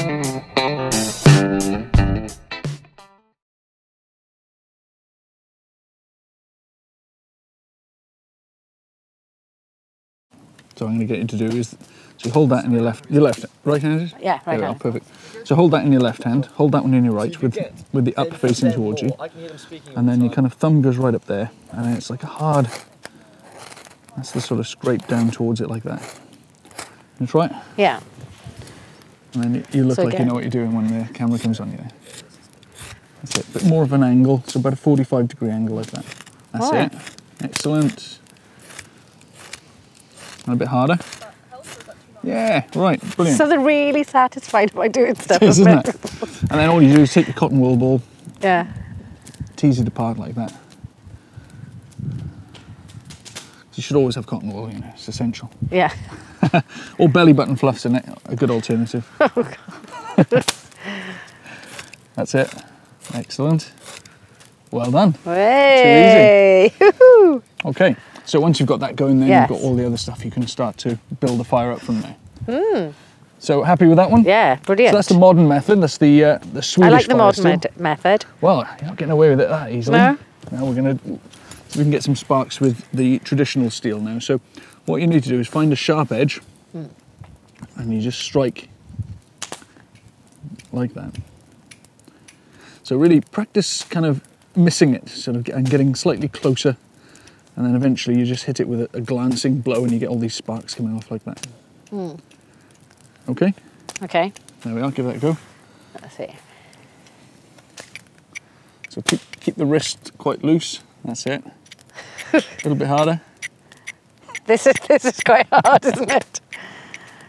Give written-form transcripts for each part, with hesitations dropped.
So I'm going to get you to do is, so you hold that in your left, right-handed? Yeah, right-handed. Perfect. So hold that in your left hand, hold that one in your right with the up facing towards you, and then your kind of thumb goes right up there, and then it's like a hard, that's the sort of scrape down towards it like that. That's right? Yeah. And then you look like you know what you're doing when the camera comes on you there. That's it, but more of an angle, so about a 45-degree angle like that. That's it. Excellent. And a bit harder. Yeah, right, brilliant. So they're really satisfied by doing stuff, isn't it? And then all you do is take your cotton wool ball, yeah, tease it apart like that. You should always have cotton wool, you know, it's essential. Yeah. Or belly button fluffs in it, a good alternative. Oh, God. That's it. Excellent. Well done. Hey. Too easy. Okay, so once you've got that going, then Yes. you've got all the other stuff. You can start to build the fire up from there. So happy with that one? Yeah, brilliant. So that's the modern method. That's the Swedish. I like the fire modern steel. method. Well, you're not getting away with it that easily. No. Now we can get some sparks with the traditional steel now. So what you need to do is find a sharp edge, and you just strike like that. So really practice kind of missing it, sort of, and getting slightly closer, and then eventually you just hit it with a glancing blow, and you get all these sparks coming off like that. Okay. Okay. There we are. Give that a go. Let's see. So keep the wrist quite loose. That's it. A little bit harder. This is quite hard, isn't it?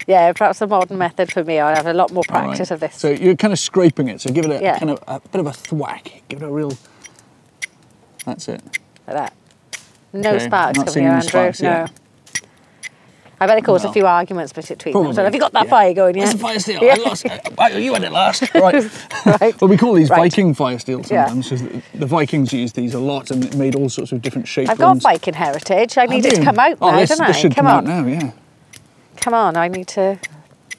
Yeah, perhaps the modern method for me. I'll have a lot more practice of this. So you're kind of scraping it. So give it a Yeah. kind of a bit of a thwack. Give it a real. That's it. Like that. No Okay, sparks not coming seeing here, any Andrew. sparks No. yet. I bet it caused Well, a few arguments between them. probably, So have you got that yeah. fire going yet? Where's the fire steel? Yeah. I lost. You had it last. Right. Right. Well, we call these Right. Viking fire steel Yeah. sometimes because the Vikings used these a lot and it made all sorts of different shapes. I've got Viking heritage. I need Have it to you? come out Oh, now, this, don't I? this should come on. out now, yeah. Come on, I need to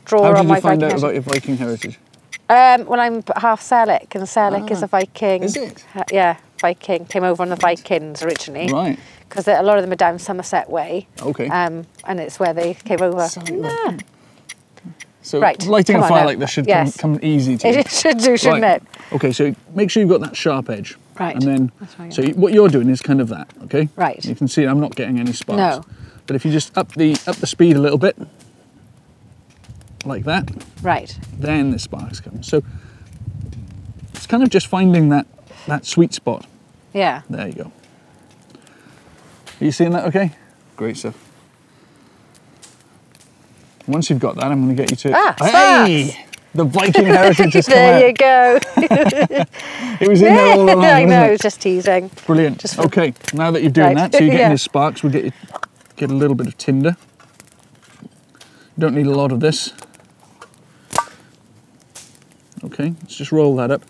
draw How on did my you find Viking out about heritage. your Viking heritage? Well, I'm half Celtic, and Celtic is a Viking. Is it? Yeah, Viking. Came over on the Vikings originally. Right. Because a lot of them are down Somerset way. Okay. And it's where they came over. So, Yeah. So Right, lighting come a on fire now. like this should Yes. come easy to you. It should do, shouldn't Right. it? Okay, so make sure you've got that sharp edge. Right. And then, That's right, so yeah. what you're doing is kind of that, okay? Right. You can see I'm not getting any sparks. No. But if you just up the speed a little bit, like that, Right. then the sparks come. So it's kind of just finding that sweet spot. Yeah. There you go. Are you seeing that okay? Great stuff. Once you've got that, I'm going to get you to... Hey! The Viking heritage has come out. There you go. It was in there all along, I know, wasn't it? just teasing. Brilliant. Just for- Okay, now that you're doing Right. that, so you're getting Yeah. your sparks, we'll get a little bit of tinder. You don't need a lot of this. Okay, let's just roll that up.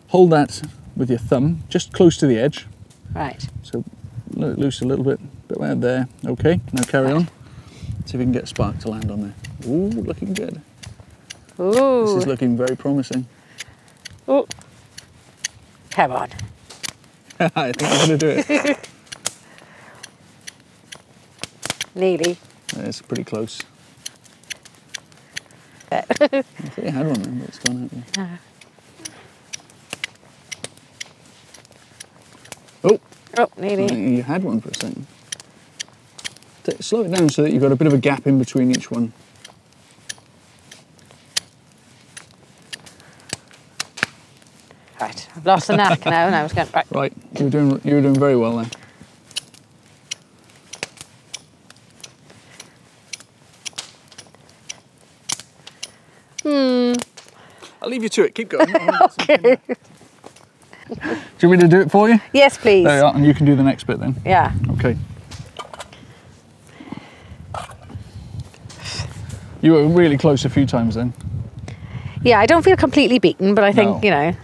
Hold that with your thumb, just close to the edge. Right. So let it loose a little bit around there. Okay, now carry on. See if we can get a spark to land on there. Ooh, looking good. Ooh. This is looking very promising. Ooh. Come on. I think I'm going to do it. Nearly. It's pretty close. I thought you had one then, but it's gone out there. Oh, Oh, nearly. you had one for a second. Slow it down so that you've got a bit of a gap in between each one. Right. I've lost the knack now, and I was going. Right. Right, you were doing very well then. I'll leave you to it. Keep going. Okay. Do you want me to do it for you? Yes, please. There you are, and you can do the next bit then. Yeah. Okay. You were really close a few times then. Yeah, I don't feel completely beaten, but I think, No. you know.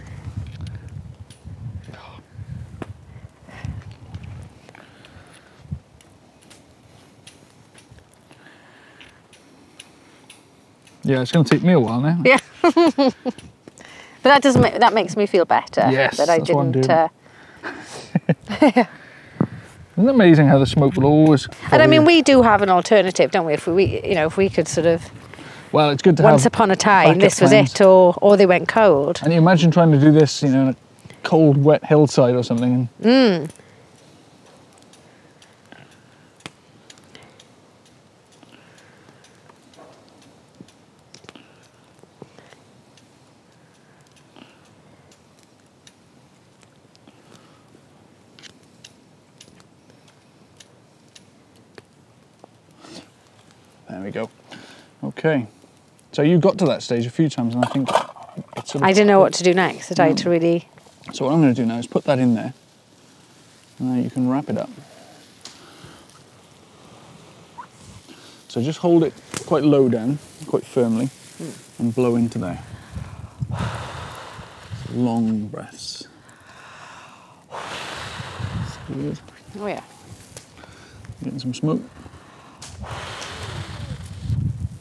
Yeah, it's going to take me a while now. Yeah. But that makes me feel better. Yes, that I that's what I'm didn't. doing. Isn't it amazing how the smoke will always? And I mean, we do have an alternative, don't we? If we could sort of. Well, it's good to Once have upon a time, backup this was plans. it, or they went cold. And you imagine trying to do this, you know, on a cold, wet hillside or something. And there we go. Okay. So you got to that stage a few times, and I think it's sort of I didn't know what to do next. I had to really. So what I'm going to do now is put that in there, and now you can wrap it up. So just hold it quite low down, quite firmly, and blow into there. Long breaths. That's good. Oh yeah. Getting some smoke.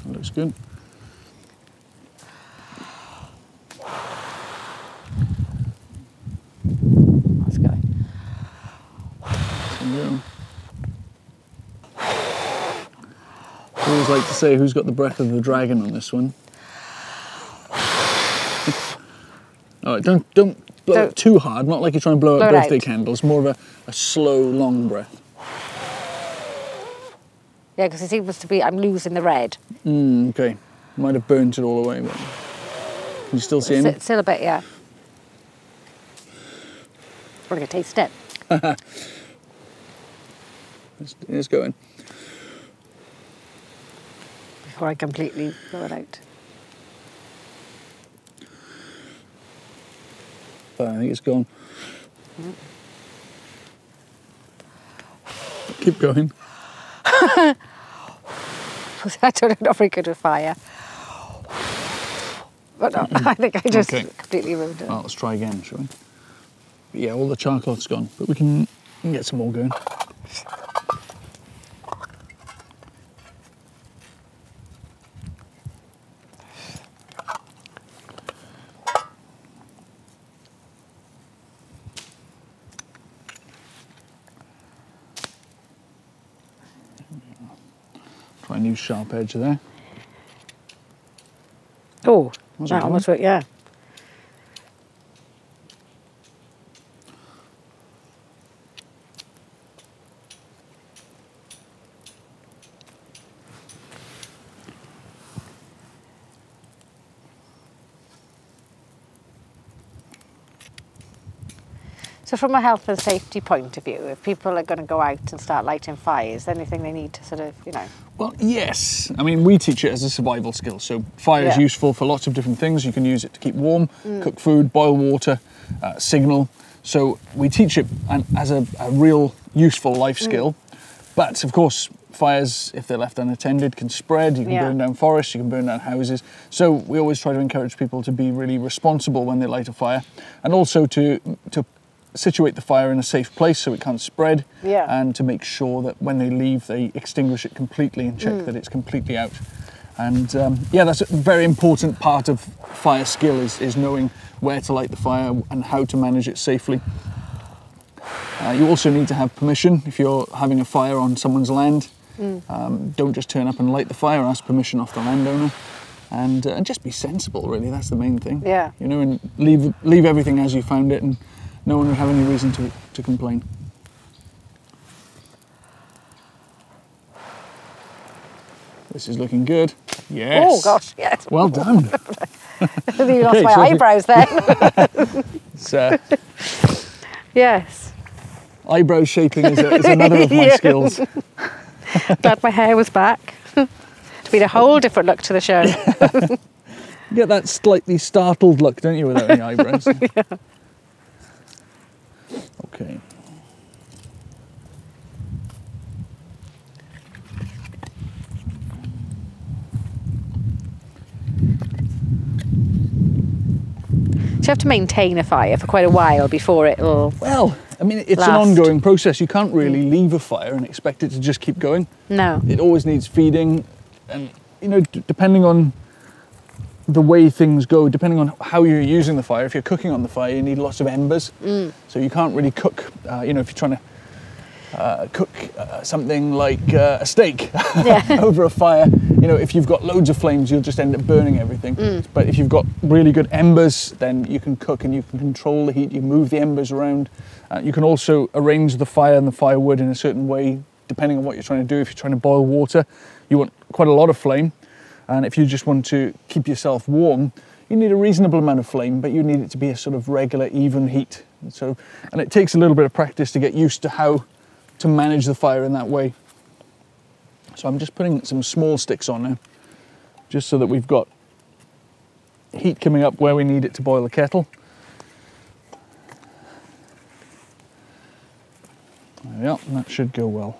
That looks good. That's good. There you go. I always like to say who's got the breath of the dragon on this one. All right, don't blow it too hard, not like you're trying to blow out birthday candles, more of a slow, long breath. Yeah, because it seems to be, I'm losing the red. Okay, might have burnt it all away, but can you still see any? Still a bit, yeah. We're going to taste it. It's going. Before I completely blow it out. I think it's gone. Keep going. I don't know if we could with fire. But no, I think I just completely ruined it. Well, let's try again, shall we? Yeah, all the chocolate's gone, but we can get some more going. Try a new sharp edge there. Oh, that almost worked, yeah. So from a health and safety point of view, if people are going to go out and start lighting fires, anything they need to sort of, you know? Well, yes. I mean, we teach it as a survival skill. So fire is useful for lots of different things. You can use it to keep warm, cook food, boil water, signal. So we teach it as a real useful life skill. But of course, fires, if they're left unattended, can spread. You can burn down forests, you can burn down houses. So we always try to encourage people to be really responsible when they light a fire, and also to situate the fire in a safe place so it can't spread, and to make sure that when they leave they extinguish it completely and check that it's completely out. And yeah, that's a very important part of fire skill, is knowing where to light the fire and how to manage it safely. You also need to have permission if you're having a fire on someone's land. Don't just turn up and light the fire, ask permission off the landowner, and just be sensible, really. That's the main thing. Yeah. You know, and leave everything as you found it, and no one would have any reason to complain. This is looking good. Yes. Oh gosh, yes. Well done. You lost my eyebrows then. It's, yes. eyebrow shaping is another of my skills. Glad my hair was back. It's been a whole different look to the show. You get that slightly startled look, don't you, without any eyebrows? Yeah. Okay. So you have to maintain a fire for quite a while before it will. Well, I mean, it's last. an ongoing process. You can't really leave a fire and expect it to just keep going. No. It always needs feeding, and you know, depending on the way things go, depending on how you're using the fire. If you're cooking on the fire, you need lots of embers. So you can't really cook, you know, if you're trying to cook something like a steak over a fire, you know, if you've got loads of flames, you'll just end up burning everything. But if you've got really good embers, then you can cook and you can control the heat, you move the embers around. You can also arrange the fire and the firewood in a certain way, depending on what you're trying to do. If you're trying to boil water, you want quite a lot of flame. And if you just want to keep yourself warm, you need a reasonable amount of flame, but you need it to be a sort of regular, even heat. And it takes a little bit of practice to get used to how to manage the fire in that way. So I'm just putting some small sticks on now, just so that we've got heat coming up where we need it to boil the kettle. There we are, and that should go well.